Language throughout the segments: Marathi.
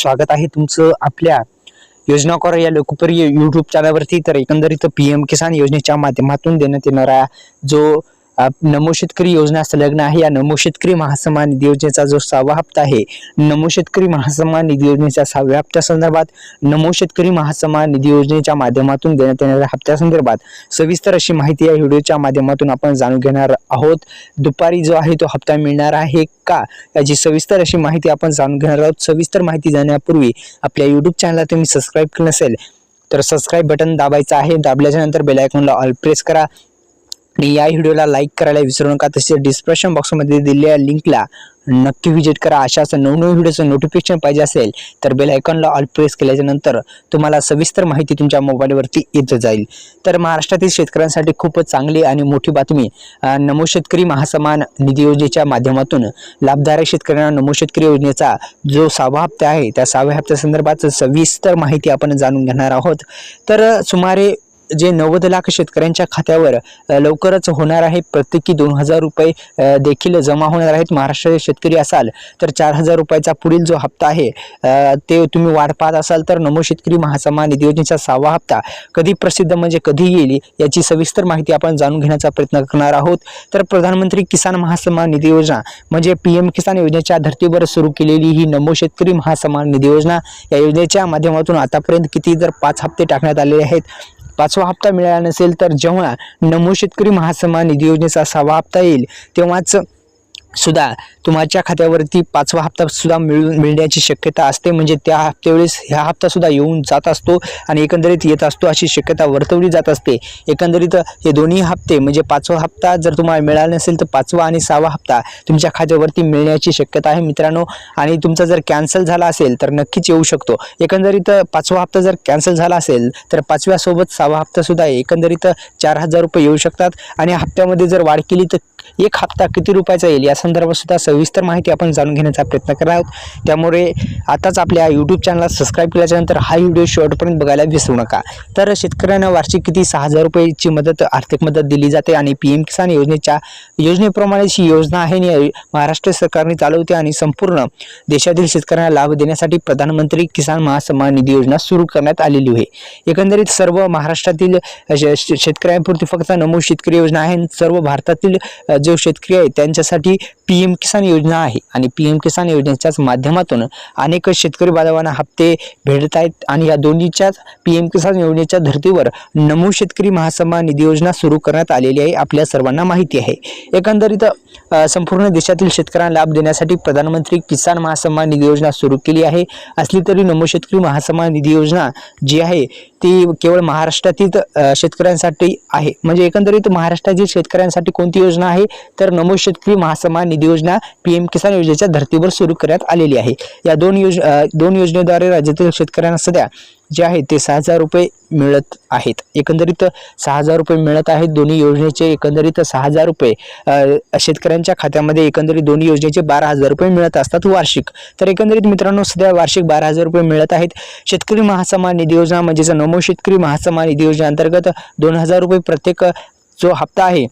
स्वागत आहे तुमचं आपल्या योजना कॉर या लोकप्रिय YouTube चॅनलवरती। तर एकंदरीत पीएम किसान योजनेच्या माध्यमातून देण्यात येणारा जो नमो शेतकरी योजना संलग्न आहे, या नमो शेतकरी महासन्मान निधी योजनेचा जो 6वा हप्ता आहे, नमो शेतकरी महासन्मान निधी योजनेच्या 6व्या हप्त्या संदर्भात नमो शेतकरी महासन्मान निधी योजनेच्या माध्यमातून देण्यात येणाऱ्या हप्त्या संदर्भात सविस्तर अशी माहिती या व्हिडिओच्या माध्यमातून आपण जाणून घेणार आहोत। दुपारी जो आहे तो हप्ता मिळणार आहे का, याची सविस्तर अशी माहिती आपण जाणून घेणार आहोत। सविस्तर माहिती जाणण्यापूर्वी आपल्या YouTube चॅनलला तुम्ही सबस्क्राइब केलं नसेल तर सबस्क्राइब बटन दाबायचं आहे। दाबल्याच्या नंतर बेल आयकॉनला ऑल प्रेस करा आणि या व्हिडिओला लाईक करायला विसरू नका। तसेच डिस्क्रिप्शन बॉक्समध्ये दिलेल्या लिंकला नक्की व्हिजिट करा। अशाच नवनवीन व्हिडिओचं नोटिफिकेशन पाहिजे असेल तर बेल आयकॉनला ऑल प्रेस केल्याच्या नंतर तुम्हाला सविस्तर माहिती तुमच्या मोबाईलवरती येत जाईल। तर महाराष्ट्रातील शेतकऱ्यांसाठी खूपच चांगली आणि मोठी बातमी, नमो शेतकरी महासन्मान निधी योजनेच्या माध्यमातून लाभधारक शेतकऱ्यांना नमो शेतकरी योजनेचा जो 6वा हप्ता आहे, त्या 6व्या हप्त्या संदर्भात सविस्तर माहिती आपण जाणून घेणार आहोत। तर सुमारे जे 90 लाख शेतकऱ्यांच्या खात्यावर लवकरच होणार आहे, प्रत्येकी 2000 रुपये देखील जमा होणार आहेत। महाराष्ट्राचे शेतकरी असाल तर 4000 रुपयाचा पुढील जो हप्ता आहे ते तुम्ही वाट पाहत असाल तर नमो शेतकरी महासन्मान निधी योजनेचा 6वा हप्ता कधी प्रसिद्ध म्हणजे कधी येईल याची सविस्तर माहिती आपण जाणून घेण्याचा प्रयत्न करणार आहोत। तर प्रधानमंत्री किसान महासन्मान निधी योजना म्हणजे पीएम किसान योजनेच्या धर्तीवर सुरू केलेली ही नमो शेतकरी महासन्मान निधी योजना, या योजनेच्या माध्यमातून आतापर्यंत किती जर 5 हप्ते टाकण्यात आलेले आहेत। 5वा हप्ता मिळाला नसेल तर जेव्हा नमो शेतकरी महासन्मान निधी योजनेचा 6वा हप्ता येईल तेव्हाच सुद्धा तुमच्या खात्यावरती 5वा हप्ता सुद्धा मिळण्याची शक्यता असते। म्हणजे त्या हप्त्यावेळेस ह्या हप्ता सुद्धा येऊन जात असतो आणि एकंदरीत येत असतो अशी शक्यता वर्तवली जात असते। एकंदरीत हे दोन्ही हप्ते म्हणजे 5वा हप्ता जर तुम्हाला मिळाला नसेल तर 5वा आणि 6वा हप्ता तुमच्या खात्यावरती मिळण्याची शक्यता आहे मित्रांनो। आणि तुमचा जर कॅन्सल झाला असेल तर नक्कीच येऊ शकतो। एकंदरीत 5वा हप्ता जर कॅन्सल झाला असेल तर 5व्या सोबत 6वा हप्ता सुद्धा एकंदरीत 4000 रुपये येऊ शकतात। आणि हप्त्यामध्ये जर वाढ केली तर एक हप्ता किती रुपयाचा येईल या संदर्भात सुद्धा सविस्तर माहिती आपण जाणून घेण्याचा प्रयत्न करणार आहोत। त्यामुळे आताच आपल्या YouTube चॅनलला सबस्क्राइब केल्याच्या नंतर हा व्हिडिओ शेवटपर्यंत बघायला विसरू नका। तर शेतकऱ्यांना वार्षिक किती 6000 रुपयाची मदत, आर्थिक मदत दिली जाते आणि पीएम किसान योजनेप्रमाणेच ही योजना आहे आणि महाराष्ट्र सरकारने चालवते आणि संपूर्ण देशातील शेतकऱ्यांना लाभ देण्यासाठी प्रधानमंत्री किसान महासन्मान निधी योजना सुरू करण्यात आलेली आहे। एकंदरीत सर्व महाराष्ट्रातील शेतकऱ्यांपुरती फक्त नमो शेतकरी योजना आहे। सर्व भारतातील जो शेतकरी आहे त्यांच्यासाठी पीएम किसान योजना आहे आणि पीएम किसान योजनेच्याच माध्यमातून अनेक शेतकरी बांधवांना हप्ते भेटत आहेत आणि या दोन्हीच्याच पीएम किसान योजनेच्या धर्तीवर नमो शेतकरी महासन्मान निधी योजना सुरू करण्यात आलेली आहे, आपल्या सर्वांना माहिती आहे। एकंदरीत संपूर्ण देशातील शेतकऱ्यांना लाभ देण्यासाठी प्रधानमंत्री किसान महासन्मान निधी योजना सुरू केली आहे। असली तरी नमो शेतकरी महासन्मान निधी योजना जी आहे ती केवळ महाराष्ट्रातील शेतकऱ्यांसाठी आहे। म्हणजे एकंदरीत महाराष्ट्रातील शेतकऱ्यांसाठी कोणती योजना आहे तर नमो शेतकरी महासन्मान निधी योजना पीएम किसान योजनेच्या धर्तीवर सुरू करण्यात आलेली आहे। या दोन योजनेद्वारे राज्यातील शेतकऱ्यांना सध्या जे आहे ते 6000 रुपये मिळत आहेत। एकंदरीत 6000 रुपये मिळत आहेत दोन्ही योजनेचे। एकंदरीत 6000 रुपये शेतकऱ्यांच्या खात्यामध्ये एकंदरीत दोन्ही योजनेचे 12000 रुपये मिळत असतात वार्षिक। तर एकंदरीत मित्रांनो सध्या वार्षिक 12000 रुपये मिळत आहेत। शेतकरी महासन्मान निधी योजना म्हणजेच नमो शेतकरी महासन्मान निधी योजना अंतर्गत 2000 रुपये प्रत्येक जो हप्ता आहे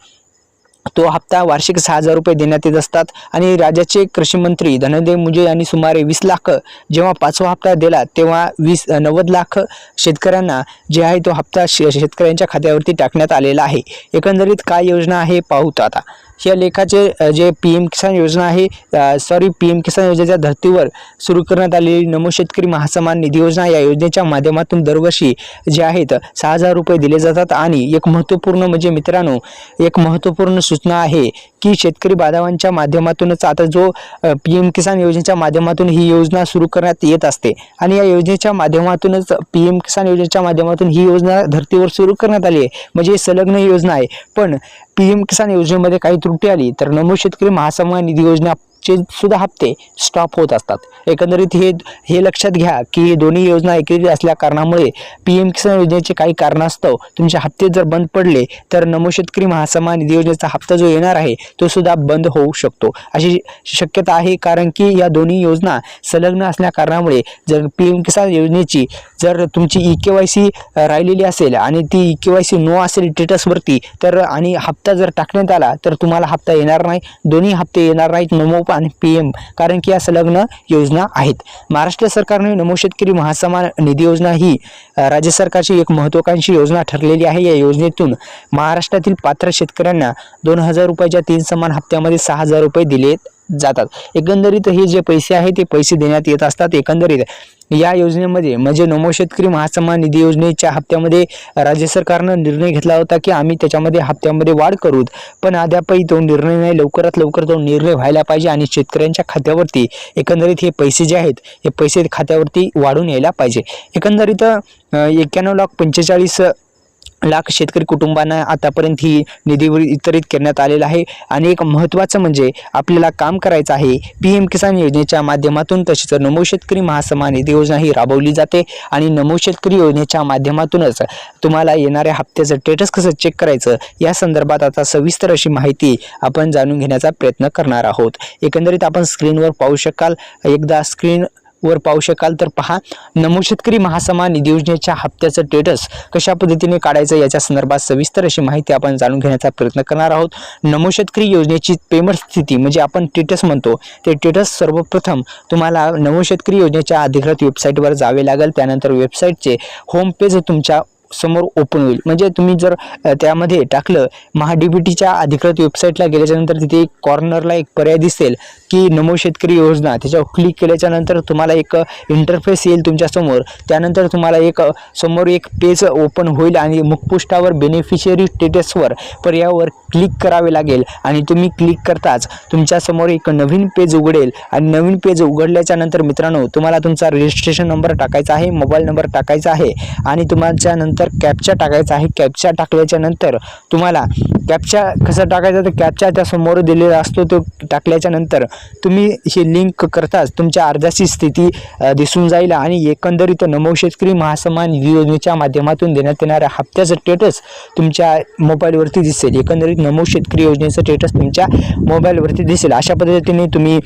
तो हप्ता वार्षिक 6000 रुपये देण्यात येत असतात। आणि राज्याचे कृषी मंत्री धनंजय मुंडे यांनी सुमारे 20 लाख जेव्हा 5वा हप्ता दिला तेव्हा 90 लाख शेतकऱ्यांना जे आहे तो हप्ता शेतकऱ्यांच्या खात्यावरती टाकण्यात आलेला आहे। एकंदरीत काय योजना आहे पाहूत आता। या लेखाचे जे पीएम किसान योजना आहे पीएम किसान योजनेच्या धर्तीवर सुरू करण्यात आलेली नमो शेतकरी महासन्मान निधी योजना, या योजनेच्या माध्यमातून दरवर्षी जे आहेत 6000 रुपये दिले जातात। आणि एक महत्त्वपूर्ण म्हणजे मित्रांनो एक महत्त्वपूर्ण सूचना आहे की शेतकरी बांधवांच्या माध्यमातूनच आता जो पीएम किसान योजनेच्या माध्यमातून ही योजना सुरू करण्यात येत असते आणि या योजनेच्या माध्यमातूनच पीएम किसान योजनेच्या माध्यमातून ही योजना धर्तीवर सुरू करण्यात आली आहे। म्हणजे संलग्न योजना आहे, पण पीएम किसान योजनेमध्ये काही त्रुटी आली तर नमो शेतकरी महासन्मान निधी योजना चे सुद्धा हप्ते स्टॉप होत असतात। एकंदरीत हे लक्षात घ्या की दोन्ही योजना एकत्रित असल्या कारणामुळे पीएम किसान योजनेचे काही कारणास्तव तुमचे हप्ते जर बंद पडले तर नमो शेतकरी महासन्मान निधी योजनेचा हप्ता जो येणार आहे तो सुद्धा बंद होऊ शकतो अशी शक्यता आहे। कारण की या दोन्ही योजना संलग्न असल्या कारणामुळे जर पीएम किसान योजनेची जर तुमची EKYC राहिलेली असेल आणि ती EKYC नो असेल स्टेटसवरती तर आणि हप्ता जर टाकण्यात आला तर तुम्हाला हप्ता येणार नाही, दोन्ही हप्ते येणार नाहीत। नमो आणि PM, कारण की या संलग्न योजना आहेत. महाराष्ट्र सरकारने नमो शेतकरी महासन्मान निधी योजना ही राज्य सरकारची एक महत्त्वाकांक्षी योजना ठरलेली आहे. या योजनेतून महाराष्ट्रातील पात्र शेतकऱ्यांना 2,000 रुपयाच्या 3 समान हप्त्यामध्ये 6,000 रुपये दिले जातात. एकंदरीत हे जे पैसे आहेत ते पैसे देण्यात येत असतात. एकंदरीत या योजनेमध्ये म्हणजे नमो शेतकरी महासन्मान निधी योजनेच्या हप्त्यामध्ये राज्य सरकारनं निर्णय घेतला होता की आम्ही त्याच्यामध्ये हप्त्यामध्ये वाढ करूत, पण अद्यापही तो निर्णय नाही. लवकरात लवकर तो निर्णय व्हायला पाहिजे आणि शेतकऱ्यांच्या खात्यावरती एकंदरीत हे पैसे जे आहेत हे पैसे खात्यावरती वाढून यायला पाहिजे. एकंदरीत 91,45,00,000 शेतकरी कुटुंबांना आतापर्यंत ही निधी वितरित करण्यात आलेला आहे. आणि एक महत्त्वाचं म्हणजे आपल्याला काम करायचं आहे PM किसान योजनेच्या माध्यमातून. तसेच नमो शेतकरी महासन्मान निधी योजना ही राबवली जाते आणि नमो शेतकरी योजनेच्या माध्यमातूनच तुम्हाला येणाऱ्या हप्त्याचं स्टेटस कसं चेक करायचं या संदर्भात आता सविस्तर अशी माहिती आपण जाणून घेण्याचा प्रयत्न करणार आहोत. एकंदरीत आपण स्क्रीनवर पाहू शकाल, एकदा स्क्रीनवर पाहू शकाल तर पहा, नमो शेतकरी महासन्मान निधी योजनेच्या हप्त्याचं स्टेटस कशा पद्धतीने काढायचं याच्या संदर्भात सविस्तर अशी माहिती आपण जाणून घेण्याचा प्रयत्न करणार आहोत. नमो शेतकरी योजनेची पेमेंट स्थिती म्हणजे आपण स्टेटस म्हणतो ते स्टेटस सर्वप्रथम तुम्हाला नमो शेतकरी योजनेच्या अधिकृत वेबसाईटवर जावे लागेल. त्यानंतर वेबसाईटचे होम पेज तुमच्या समोर ओपन होईल. म्हणजे तुम्ही जर त्यामध्ये टाकलं महाडीबीटीच्या अधिकृत वेबसाईटला गेल्याच्या नंतर तिथे कॉर्नरला एक पर्याय दिसेल की नमो शेतकरी योजना, त्याच्यावर क्लिक केल्याच्या नंतर तुम्हाला एक इंटरफेस येईल तुमच्या समोर. त्यानंतर तुम्हाला समोर एक पेज ओपन होईल आणि मुखपृष्ठावर बेनिफिशियरी स्टेटसवर पर्यायावर क्लिक करावे लागेल आणि तुम्ही क्लिक करताच तुमच्या समोर एक नवीन पेज उघडेल आणि नवीन पेज उघडल्याच्या नंतर मित्रांनो तुम्हाला तुमचा रजिस्ट्रेशन नंबर टाकायचा आहे, मोबाईल नंबर टाकायचा आहे आणि तुमच्या नंतर कॅप्चा टाकायचा आहे. कॅप्चा टाकल्याच्या नंतर तुम्हाला कॅप्चा कसा टाकायचा तर कॅप्चा त्या समोर दिलेला असतो, तो टाकल्याच्या नंतर तुम्ही हे लिंक करताच तुमच्या अर्जाची स्थिती दिसून जाईल आणि एकंदरीत नमो शेतकरी महासन्मान निधी योजनेच्या माध्यमातून देण्यात येणाऱ्या हप्त्याचं स्टेटस तुमच्या मोबाईलवरती दिसेल. एकंदरीत नमो शेतकरी योजनेचं स्टेटस तुमच्या मोबाईलवरती दिसेल. अशा पद्धतीने तुम्ही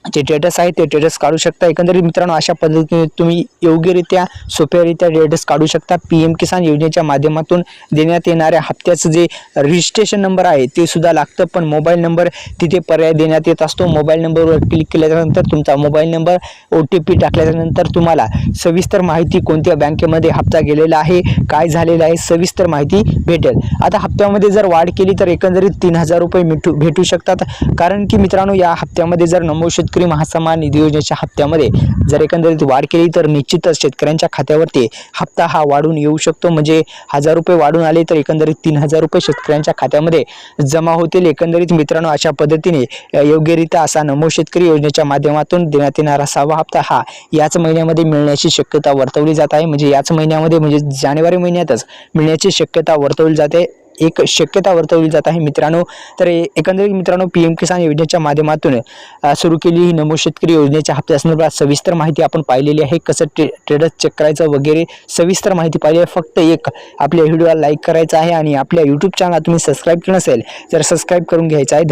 जे स्टेटस आहे ते स्टेटस काढू शकता. एकंदरीत मित्रांनो अशा पद्धतीने तुम्ही योग्यरित्या सोप्यारित्या स्टेटस काढू शकता. PM किसान योजनेच्या माध्यमातून देण्यात येणाऱ्या हप्त्याचं जे रजिस्ट्रेशन नंबर आहे ते सुद्धा लागतं, पण मोबाईल नंबर तिथे पर्याय देण्यात येत असतो. मोबाईल नंबरवर क्लिक केल्यानंतर तुमचा मोबाईल नंबर OTP टाकल्यानंतर तुम्हाला सविस्तर माहिती कोणत्या बँकेमध्ये हप्ता गेलेला आहे, काय झालेलं आहे, सविस्तर माहिती भेटेल. आता हप्त्यामध्ये जर वाढ केली तर एकंदरीत 3,000 रुपये भेटू शकतात. कारण की मित्रांनो या हप्त्यामध्ये जर नमो शेतकरी महासन्मान निधी योजनेच्या हप्त्यामध्ये जर एकंदरीत वाढ केली तर निश्चितच शेतकऱ्यांच्या खात्यावरती हप्ता हा वाढून येऊ शकतो. म्हणजे 1,000 रुपये वाढून आले तर एकंदरीत 3,000 रुपये शेतकऱ्यांच्या खात्यामध्ये जमा होतील. एकंदरीत मित्रांनो अशा पद्धतीने योग्यरित्या असा नमो शेतकरी योजनेच्या माध्यमातून देण्यात येणारा 6वा हप्ता हा याच महिन्यामध्ये मिळण्याची शक्यता वर्तवली जात आहे. म्हणजे याच महिन्यामध्ये म्हणजे जानेवारी महिन्यातच मिळण्याची शक्यता वर्तवली जाते, एक शक्यता वर्तवली जात आहे मित्रांनो. तर एकंदरीत मित्रांनो PM किसान योजनेच्या माध्यमातून सुरू केलेली ही नमो शेतकरी योजनेच्या हप्त्यासंदर्भात सविस्तर माहिती आपण पाहिलेली आहे. कसं स्टेटस चेक करायचं वगैरे सविस्तर माहिती पाहिली आहे. फक्त एक आपल्या व्हिडिओला लाईक करायचं आहे आणि आपल्या YouTube चॅनलला तुम्ही सबस्क्राईब केलं नसेल तर सबस्क्राईब करून घ्यायचं आहे.